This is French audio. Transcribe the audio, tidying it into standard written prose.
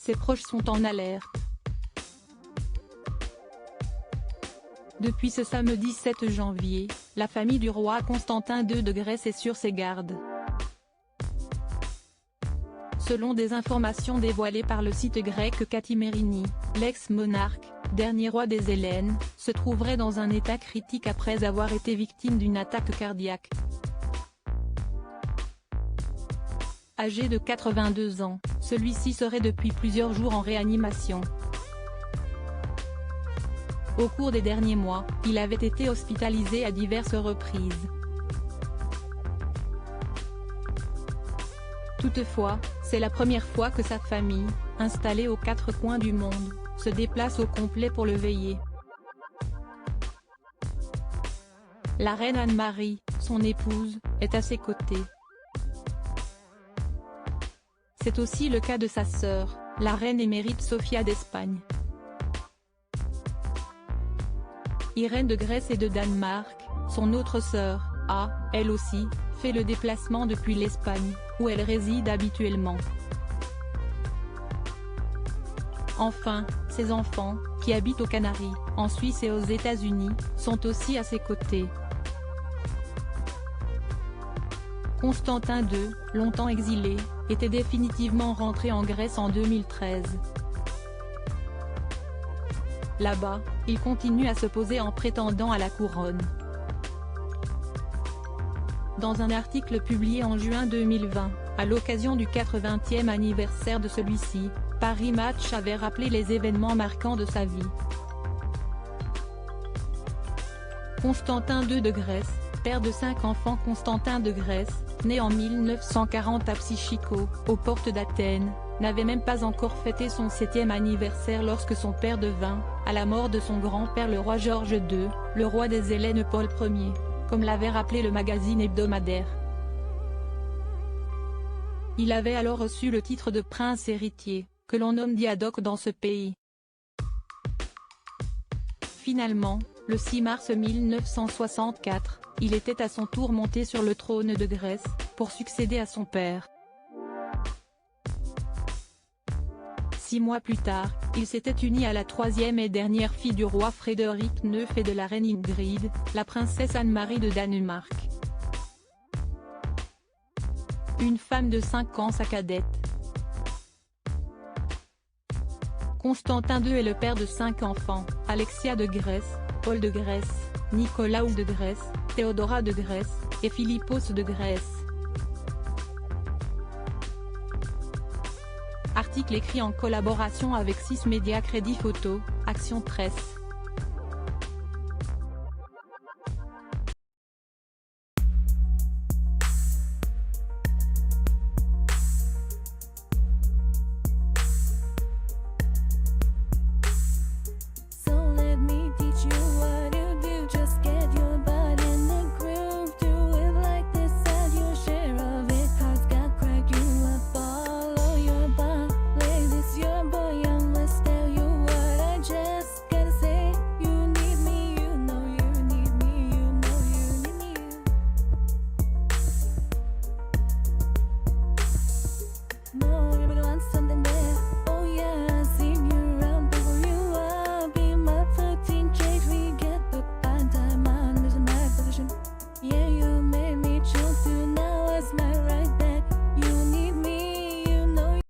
ses proches sont en alerte. Depuis ce samedi 7 janvier, la famille du roi Constantin II de Grèce est sur ses gardes. Selon des informations dévoilées par le site grec Kathimerini, l'ex-monarque, dernier roi des Hellènes, se trouverait dans un état critique après avoir été victime d'une attaque cardiaque. Âgé de 82 ans, celui-ci serait depuis plusieurs jours en réanimation. Au cours des derniers mois, il avait été hospitalisé à diverses reprises. Toutefois, c'est la première fois que sa famille, installée aux quatre coins du monde, se déplace au complet pour le veiller. La reine Anne-Marie, son épouse, est à ses côtés. C'est aussi le cas de sa sœur, la reine émérite Sofia d'Espagne. Irène de Grèce et de Danemark, son autre sœur, a, elle aussi, fait le déplacement depuis l'Espagne, où elle réside habituellement. Enfin, ses enfants, qui habitent aux Canaries, en Suisse et aux États-Unis, sont aussi à ses côtés. Constantin II, longtemps exilé, était définitivement rentré en Grèce en 2013. Là-bas, il continue à se poser en prétendant à la couronne. Dans un article publié en juin 2020, à l'occasion du 80e anniversaire de celui-ci, Paris Match avait rappelé les événements marquants de sa vie. Constantin II de Grèce, père de 5 enfants. Constantin de Grèce, né en 1940 à Psychiko, aux portes d'Athènes, n'avait même pas encore fêté son 7e anniversaire lorsque son père devint, à la mort de son grand-père le roi Georges II, le roi des Hellènes Paul Ier, comme l'avait rappelé le magazine hebdomadaire. Il avait alors reçu le titre de prince héritier, que l'on nomme diadoque dans ce pays. Finalement, le 6 mars 1964, il était à son tour monté sur le trône de Grèce, pour succéder à son père. 6 mois plus tard, il s'était uni à la troisième et dernière fille du roi Frédéric IX et de la reine Ingrid, la princesse Anne-Marie de Danemark. Une femme de 5 ans, sa cadette. Constantin II est le père de 5 enfants, Alexia de Grèce, Paul de Grèce, Nicolaou de Grèce, Théodora de Grèce, et Philippos de Grèce. Article écrit en collaboration avec 6 médias Crédit Photo, Action Presse. Yeah, you